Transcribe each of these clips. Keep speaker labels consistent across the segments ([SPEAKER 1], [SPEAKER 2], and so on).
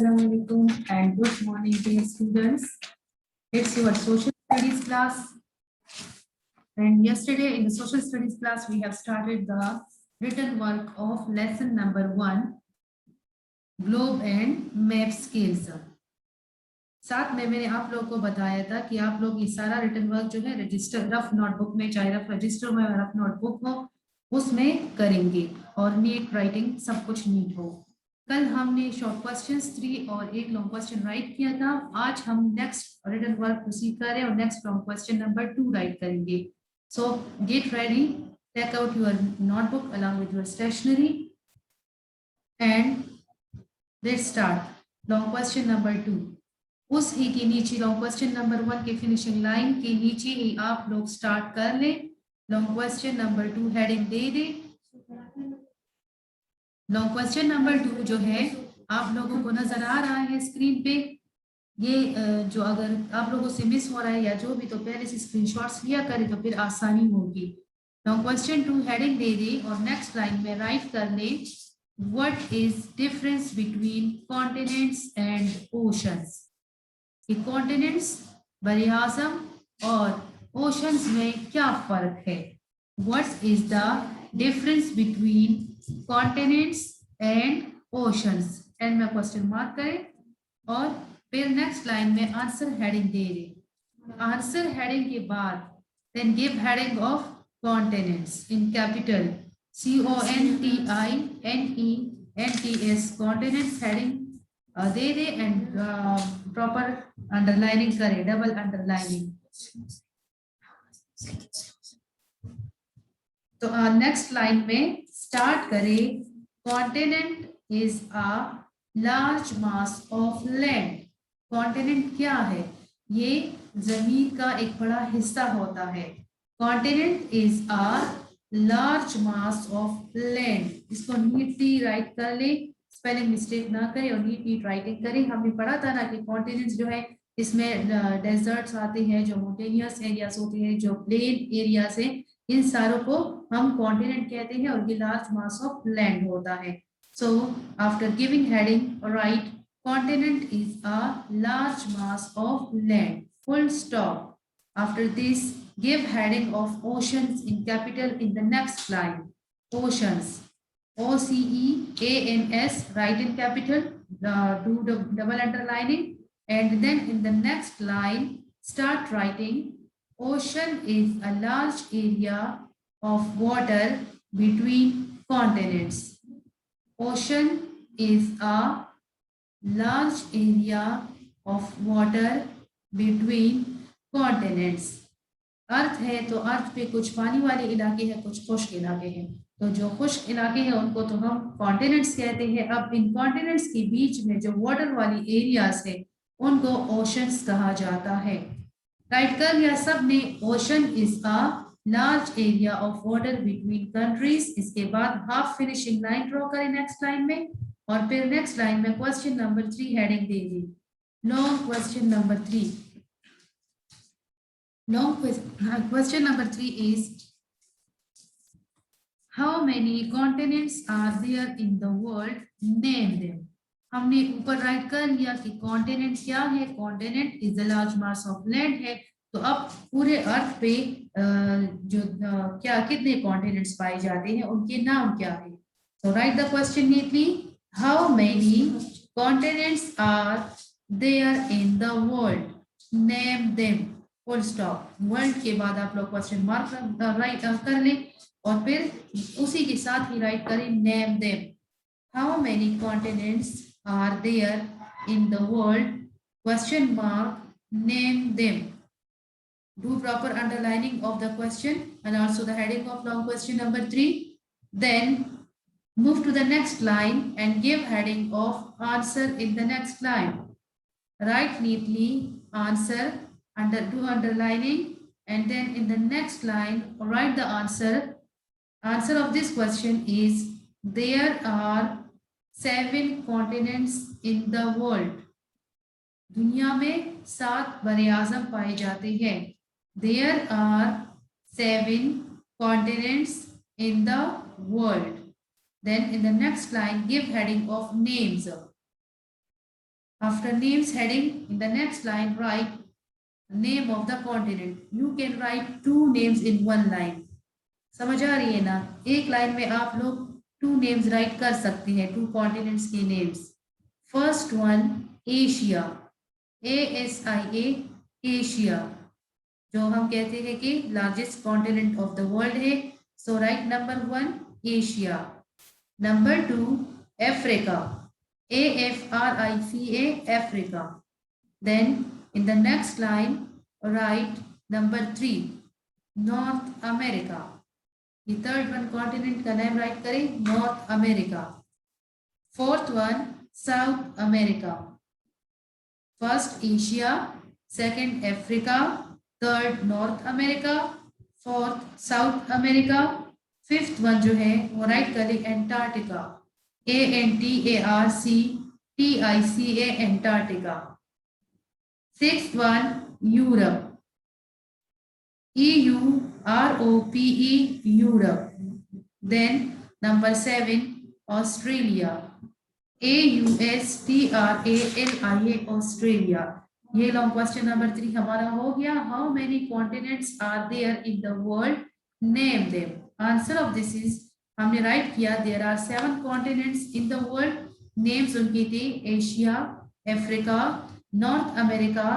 [SPEAKER 1] Assalamualaikum and good morning dear students. It's your social studies class, and yesterday in the social studies class we have started the written work of lesson number 1, globe and map skills. साथ में मैंने आप लोगों को बताया था कि आप लोग ये सारा रिटन वर्क जो है रजिस्टर रफ नोटबुक में, चाहे रफ रजिस्टर में रफ नोटबुक हो उसमें करेंगे और नीट राइटिंग सब कुछ नीट हो। कल हमने शॉर्ट क्वेश्चंस 3 और एक लॉन्ग क्वेश्चन राइट किया था। आज हम नेक्स्ट रिटन वर्क प्रोसीड करें और next long question number 2 right करेंगे। So get ready, take out your notebook along with your stationery and let's start long question number 2। उस ही के नीचे लॉन्ग क्वेश्चन नंबर 1 के फिनिशिंग लाइन के नीचे ही आप लोग स्टार्ट कर लें। लॉन्ग क्वेश्चन नंबर 2 हेडिंग दे दे। लॉन्ग क्वेश्चन नंबर 2 जो है आप लोगों को नजर आ रहा है स्क्रीन पे। ये जो अगर आप लोगों से मिस हो रहा है या जो भी, तो पहले से स्क्रीनशॉट्स लिया करें तो फिर आसानी होगी। लॉन्ग क्वेश्चन 2 हेडिंग दे दे और नेक्स्ट लाइन में राइट कर ले, what is difference between continents and oceans. Continents बरे आज़म और ओशंस में क्या फर्क है। What is the difference between continents and oceans, end में क्वेश्चन मार्क करें और फिर नेक्स्ट लाइन में आंसर हेडिंग दे रहे। आंसर हेडिंग के बाद then give heading of continents in capital CONTINENTS continents heading दे दे एंड प्रॉपर अंडरलाइनिंग करें, डबल अंडरलाइनिंग। तो नेक्स्ट लाइन में स्टार्ट करें, continent is a large mass of land. Continent क्या है? ये जमीन का एक बड़ा हिस्सा होता है। Continent is a large mass of land. इसको नीटली राइट कर ले, स्पेलिंग मिस्टेक ना करें और नीट राइटिंग करें। हमने पढ़ा था ना कि कॉन्टिनेंट्स जो है इसमें डेजर्ट्स आते हैं, जो माउंटेनियस एरियाज होते हैं, जो प्लेन एरियाज हैं, इन सारों को हम कॉन्टिनेंट कहते हैं और ये लार्ज मास ऑफ लैंड होता है। So after giving heading right, continent is a large mass of land, full stop. After this give heading of oceans in capital in the next line. Oceans, OCEANS, write in capital, do the double underlining, and then in the next line start writing, ocean is a large area of water between continents. Ocean is a large area of water between continents. अर्थ है तो अर्थ पे कुछ पानी वाले इलाके हैं, कुछ खुश्क इलाके हैं। तो जो खुश्क इलाके हैं उनको तो हम कॉन्टिनेंट्स कहते हैं। अब इन कॉन्टिनेंट्स के बीच में जो वाटर वाली एरियाज है उनको ओशंस कहा जाता है। राइट कर लिया सबने, ocean is a large area of water between countries. इसके बाद हाफ फिनिशिंग लाइन ड्रॉ करें नेक्स्ट लाइन में और फिर नेक्स्ट लाइन में क्वेश्चन नंबर 3 हेडिंग दे दी। Long question number 3। Long question number 3 is, how many continents are there in the world? Name them. हमने ऊपर राइट कर लिया कि कॉन्टिनेंट क्या है। Continent is the large mass of land है। तो अब पूरे अर्थ पे जो क्या कितने कॉन्टिनेंट्स पाए जाते हैं, उनके नाम क्या है। तो write the question neatly, how many continents are there in the world, name them, full stop. World के बाद आप लोग क्वेश्चन मार्क राइट कर लें और फिर उसी के साथ ही राइट करें name them. How many continents are there in the world, question mark, name them. Do proper underlining of the question and also the heading of long question number 3. Then move to the next line and give heading of answer in the next line. Write neatly answer, do underlining, and then in the next line write the answer. Answer of this question is, there are 7 continents in the world. दुनिया में 7 बरे आज़म पाए जाते हैं। There are 7 continents in the world. Then in the next line give heading of names. After names heading, in the next line, write name of the continent. You can write two names in one line. समझ आ रही है ना? एक line में आप लोग two names write कर सकते हैं, two continents के names. First one, Asia. ASIA, Asia. जो हम कहते हैं कि largest continent of the world है. So write number 1, Asia. Number 2, Africa. AFRICA, Africa. Then in the next line, write number 3, North America. The third one continent का नाम right करें, North America. Fourth one, South America. First Asia, second Africa, third North America, fourth South America, fifth one जो है वो right करें Antarctica. ANTARCTICA, Antarctica. Sixth one, Europe. EUROPE, Europe. Then number 7, Australia. AUSTRALIA, Australia. ये long question number 3 हमारा हो गया. How many continents are there in the world, name them. Answer of this is, हमने write किया, there are 7 continents in the world. Names उनके थे Asia, Africa, North America,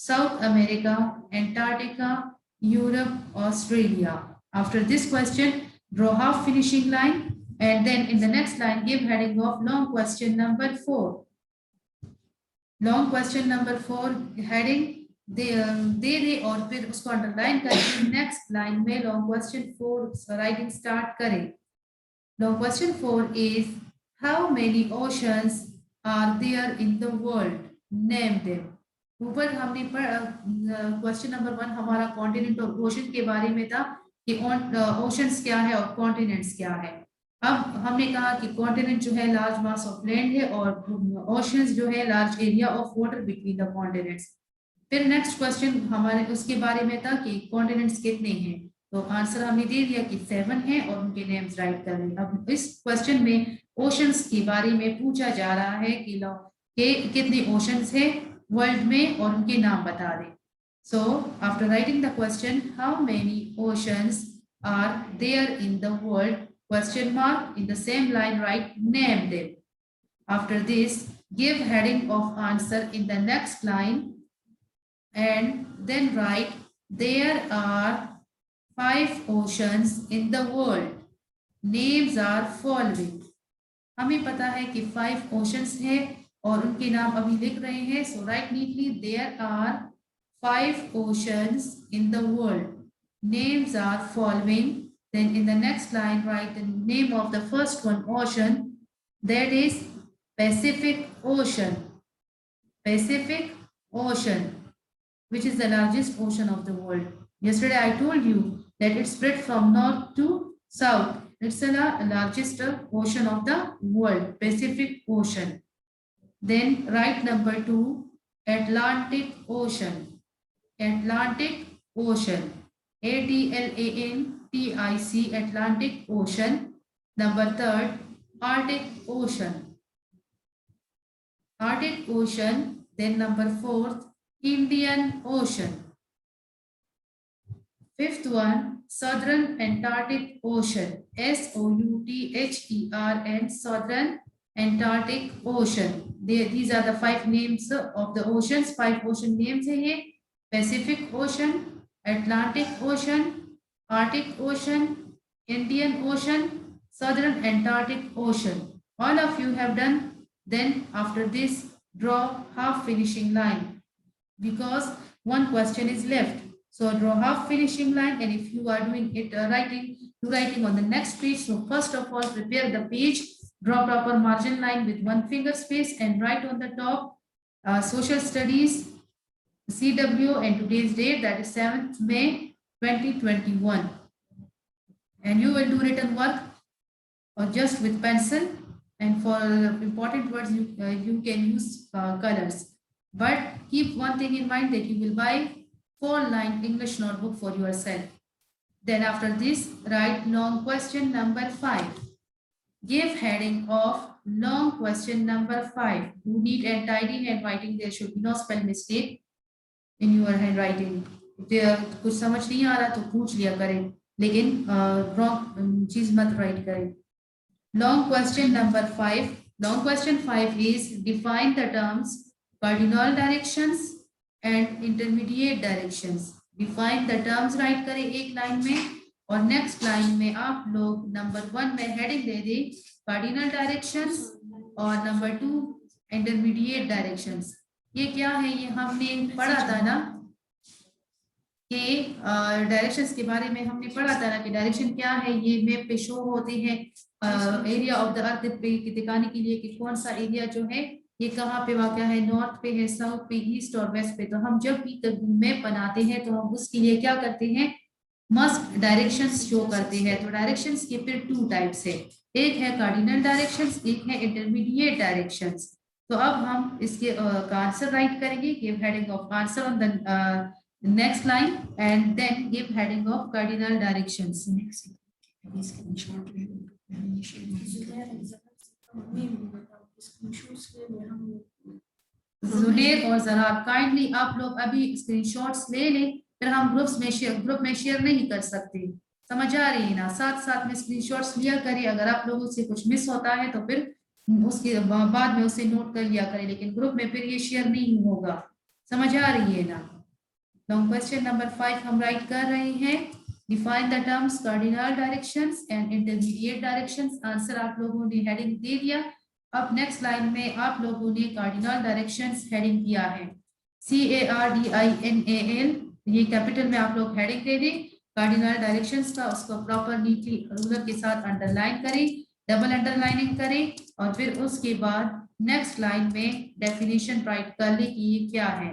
[SPEAKER 1] South America, Antarctica, Europe, Australia. After this question, draw half finishing line, and then in the next line give heading of long question number 4. Long question number 4 heading दे और फिर उसको underline करके next line में long question 4 writing start करें. Long question 4 is, how many oceans are there in the world, name them. ऊपर हमने question number 1 हमारा कॉन्टिनेंट और ओशन के बारे में था कि ओशंस क्या है और कॉन्टिनेंट्स क्या है. अब हमने कहा कि कॉन्टिनेंट जो है लार्ज मास ऑफ लैंड है और ओशंस जो है large area of water between the continents. फिर नेक्स्ट क्वेश्चन हमारे उसके बारे में था कि कॉन्टिनेंट्स कितने हैं. तो आंसर हमने दे दिया कि 7 हैं और उनके नेम्स राइट कर लें. अब इस क्वेश्चन में ओशंस के बारे में पूछा जा रहा है कि कितने ओशंस है वर्ल्ड में और उनके नाम बता दें. So after writing the question, how many oceans are there in the world, question mark, in the same line write name them. After this, give heading of answer in the next line and then write there are 5 oceans in the world. Names are following. हमें पता है कि 5 oceans है और उनके नाम अभी लिख रहे हैं. So write neatly, there are 5 oceans in the world. Names are following. Then in the next line, write the name of the first one, ocean. That is Pacific Ocean. Pacific Ocean, which is the largest ocean of the world. Yesterday I told you that it's spread from north to south. It's the largest ocean of the world, Pacific Ocean. Then write number 2, Atlantic Ocean. Atlantic Ocean. ATLANTIC, Atlantic Ocean. Number 3, Arctic Ocean. Arctic Ocean. Then number 4, Indian Ocean. 5th one, Southern Antarctic Ocean. SOUTHERN, Southern Antarctic Ocean. These are the 5 names of the oceans. 5 ocean names है ये. Pacific Ocean, Atlantic Ocean, Arctic Ocean, Indian Ocean, Southern Antarctic Ocean. All of you have done. Then after this, draw half finishing line because one question is left. So draw half finishing line, and if you are doing it writing on the next page, so first of all prepare the page, draw proper margin line with 1 finger space and write on the top social studies CW and today's date, that is 7th May 2021. And you will do written work or just with pencil, and for important words you can use colors. But keep one thing in mind, that you will buy 4-line English notebook for yourself. Then after this, write long question number 5. Give heading of long question number 5. You need a tidy handwriting. There should be no spell mistake in your handwriting. कुछ समझ नहीं आ रहा तो पूछ लिया करें, लेकिन wrong चीज मत राइट करें. Long question number 5. Long question 5 is define the terms cardinal directions and intermediate directions. Define the terms right करें एक लाइन में, और नेक्स्ट लाइन में आप लोग नंबर 1 में हेडिंग दे दें कार्डिनल डायरेक्शंस और नंबर 2 इंटरमीडिएट डायरेक्शंस. ये क्या है, ये हमने पढ़ा था ना कि डायरेक्शंस के बारे में हमने पढ़ा था ना कि डायरेक्शन क्या है. ये मैप पे शो होते हैं एरिया ऑफ द अर्थ पे दिखाने के लिए कि कौन सा एरिया जो है ये कहाँ पे वाक़या है, नॉर्थ पे है, साउथ पे, ईस्ट और वेस्ट पे. तो हम जब भी मैप बनाते हैं तो हम उसके लिए क्या करते हैं, मस्ट डायरेक्शंस शो करते हैं. तो डायरेक्शंस के फिर 2 टाइप्स है, एक है कार्डिनल डायरेक्शंस, एक है इंटरमीडिएट डायरेक्शंस. तो अब हम इसके का आंसर राइट करेंगे. Give heading of answer on the next line and then give heading of cardinal directions. जुनेर और जरा काइंडली आप लोग अभी स्क्रीनशॉट्स ले लें, फिर हम ग्रुप में शेयर नहीं कर सकते. समझ आ रही है ना, साथ साथ में स्क्रीनशॉट्स लिया करें. अगर आप लोगों से कुछ मिस होता है तो फिर उसके बाद में उसे नोट कर लिया करें, लेकिन ग्रुप में फिर ये शेयर नहीं होगा. समझ आ रही है ना. लॉन्ग क्वेश्चन नंबर 5 हम राइट कर रहे हैं. Define the terms cardinal directions and intermediate directions. Answer आप लोगों ने हेडिंग दे दिया. अब नेक्स्ट लाइन में आप लोगों ने कार्डिनल डायरेक्शंस हेडिंग किया है CARDINAL, ये कैपिटल में आप लोग हेडिंग दे दें कार्डिनल डायरेक्शंस का. उसको प्रॉपर नीटली रूलर के साथ अंडरलाइन करें, डबल अंडरलाइनिंग करें, और फिर उसके बाद नेक्स्ट लाइन में डेफिनेशन राइट कर ले कि ये क्या है.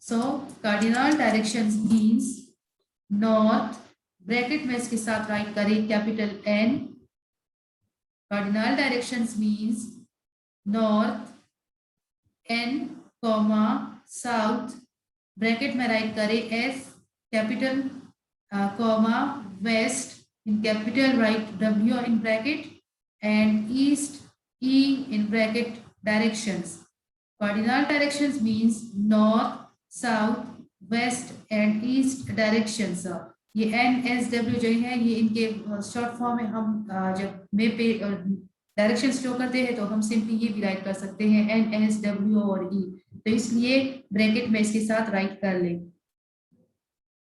[SPEAKER 1] So cardinal directions means north, bracket में इसके साथ राइट करें capital N. Cardinal directions means north, N, south, bracket में राइट करें S capital, west in capital write W in bracket, and east E in bracket directions. Cardinal directions means north, south, west and east directions. ये NSW जो है ये इनके short form में हम जब मैप पे डायरेक्शन शो करते हैं तो हम सिंपली ये भी राइट कर सकते हैं NSW और E. तो इसलिए ब्रैकेट में इसके साथ राइट कर लें.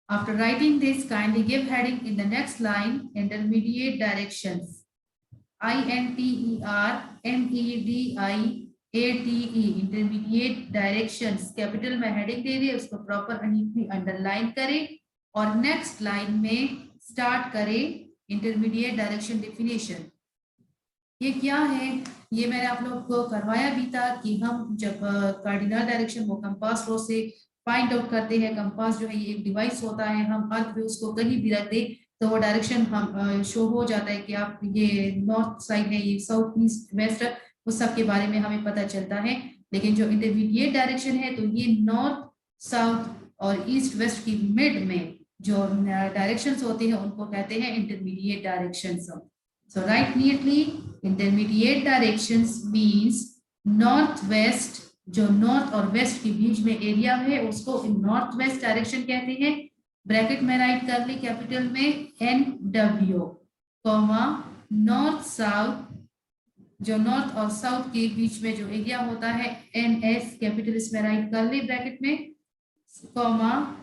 [SPEAKER 1] After writing this, kindly give heading in the next line intermediate directions. INTERMEDIATE intermediate directions capital में हेडिंग दे दिए, उसको प्रॉपर नीटली अंडरलाइन करें और नेक्स्ट लाइन में स्टार्ट करें इंटरमीडिएट डायरेक्शन डेफिनेशन. ये क्या है, ये मैंने आप लोग को करवाया भी था कि हम जब कार्डिनल डायरेक्शन वो कंपास रो से फाइंड आउट करते हैं. कंपास जो है ये एक डिवाइस होता है, हम अर्थ पे उसको कहीं भी रख दें तो वो डायरेक्शन हम शो हो जाता है कि आप ये नॉर्थ साइड है, ये साउथ, ईस्ट, वेस्ट, उस सब के बारे में हमें पता चलता है. लेकिन जो इंटरमीडिएट डायरेक्शन है तो ये नॉर्थ, साउथ और ईस्ट, वेस्ट की मिड में जो डायरेक्शंस होते हैं उनको कहते हैं intermediate directions. So write neatly, intermediate directions means north west, जो नॉर्थ और वेस्ट के बीच में एरिया है उसको नॉर्थ वेस्ट डायरेक्शन कहते हैं. ब्रैकेट में राइट कर ली कैपिटल में NW, नॉर्थ साउथ, जो नॉर्थ और साउथ के बीच में जो एरिया होता है NS कैपिटल इसमें राइट कर ली ब्रैकेट में,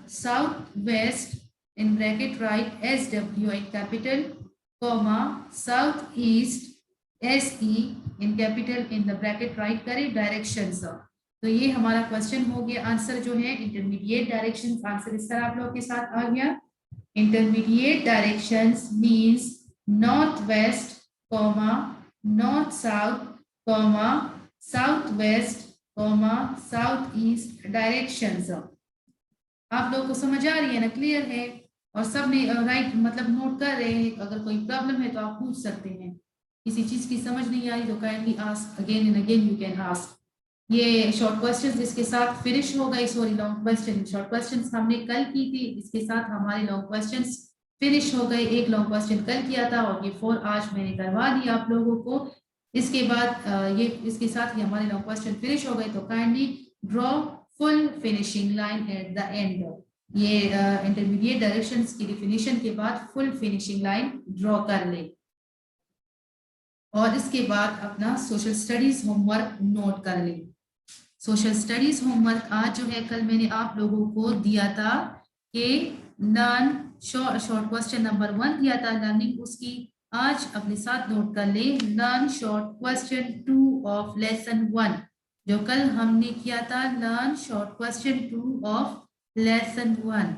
[SPEAKER 1] south west in bracket right SW in capital, south east SE in capital in the bracket right करें डायरेक्शंस. तो ये हमारा क्वेश्चन हो गया. आंसर जो है इंटरमीडिएट डायरेक्शंस, आंसर इस तरह आप लोगों के साथ आ गया. Intermediate directions means north waste, north south, south west, south east directions. आप लोगों को समझ आ रही है ना, क्लियर है, और सब ने राइट मतलब नोट कर रहे हैं. अगर कोई प्रॉब्लम है तो आप पूछ सकते हैं. किसी चीज की समझ नहीं आ रही तो kindly ask again and again, you can ask. ये शॉर्ट क्वेश्चंस इसके साथ फिनिश हो गई. Sorry, long question, short questions हमने कल की थी, इसके साथ हमारे लॉन्ग क्वेश्चंस फिनिश हो गए। एक लॉन्ग क्वेश्चन कल किया था और ये 4 आज मैंने करवा दिया आप लोगों को। इसके बाद ये इसके साथ ही हमारे लॉन्ग क्वेश्चन फिनिश हो गए। तो kindly draw full finishing line at the end. ये इंटरमीडिएट डायरेक्शंस की डिफिनीशन के बाद फुल फिनिशिंग लाइन ड्रॉ कर ले और इसके बाद अपना सोशल स्टडीज होमवर्क नोट कर ले। सोशल स्टडीज होमवर्क आज जो है कल मैंने आप लोगों को दिया था कि लर्न शॉर्ट क्वेश्चन नंबर 1 दिया था लर्निंग उसकी। आज अपने साथ नोट कर ले learn short question 2 of lesson 1। जो कल हमने किया था learn short question 2 of lesson 1।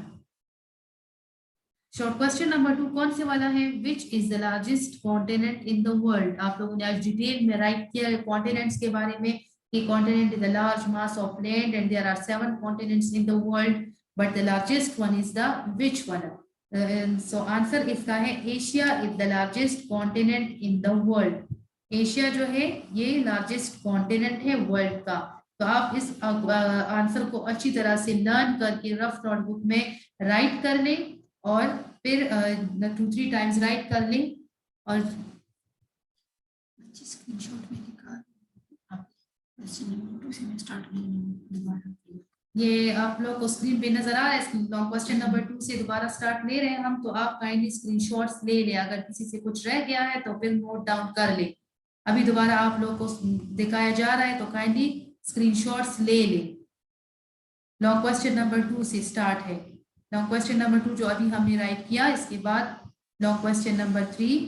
[SPEAKER 1] Short question number 2 कौन से वाला है? Which is the largest continent in the world. आप लोगों ने आज डिटेल में राइट किया कॉन्टिनेंट्स के बारे में कि continent is the large mass of land and there are 7 continents in the world but the largest one is the which one. So answer इसका है Asia is the largest continent in the world. Asia जो है ये largest continent है world का। तो आप इस आंसर को अच्छी तरह से लर्न करके रफ नोटबुक में राइट कर लें और फिर 2-3 टाइम्स राइट कर लें और अच्छी स्क्रीनशॉट में ये आप लोग को स्क्रीन पे नजर आ रहा है। लॉन्ग क्वेश्चन नंबर 2 से दोबारा स्टार्ट ले रहे हैं हम। तो आप काइंडली स्क्रीनशॉट्स ले लें। अगर किसी से कुछ रह गया है तो फिर नोट डाउन कर ले। अभी दोबारा आप लोग को दिखाया जा रहा है तो काइंडली स्क्रीनशॉट्स ले लें। लॉन्ग क्वेश्चन नंबर 2 से स्टार्ट है। लॉन्ग क्वेश्चन नंबर 2 जो अभी हमने राइट किया, इसके बाद long question number 3।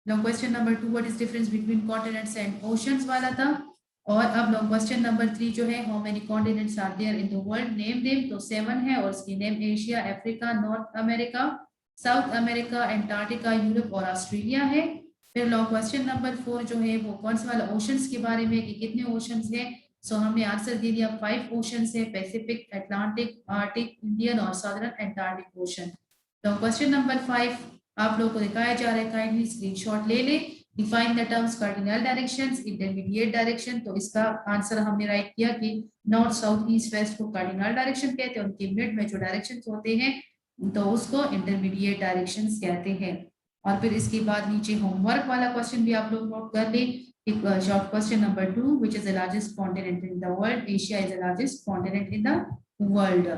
[SPEAKER 1] Long question number 2 what is difference between continents and oceans वाला था। और अब लॉन्ग क्वेश्चन नंबर 3 जो है how many continents are there in the world, name them. तो 7 है और इसके name Asia, Africa, North America, South America, Antarctica, Europe और ऑस्ट्रेलिया है। फिर लॉन्ग क्वेश्चन नंबर 4 जो है वो कौन सा वाला ओशंस के बारे में कि कितने ओशंस हैं। सो हमने आंसर दे दिया 5 ओशंस है, पैसिफिक, अटलांटिक, आर्टिक, इंडियन और सदर्न एंटार्क्टिक ओशन। तो क्वेश्चन नंबर 5 आप लोगों को दिखाया जा रहा है, काइंडली स्क्रीनशॉट ले ले। Define the terms cardinal directions, intermediate direction. तो इसका आंसर हमने राइट किया कि नॉर्थ, साउथ, ईस्ट, वेस्ट को कार्डिनल डायरेक्शन कहते हैं। उनके मिड में जो डायरेक्शंस होते हैं तो उसको इंटरमीडिएट डायरेक्शंस कहते हैं। और फिर इसके बाद नीचे होमवर्क वाला क्वेश्चन भी आप लोग नोट कर ले। Short question number 2, which is the largest continent in the world? Asia is the largest continent in the world.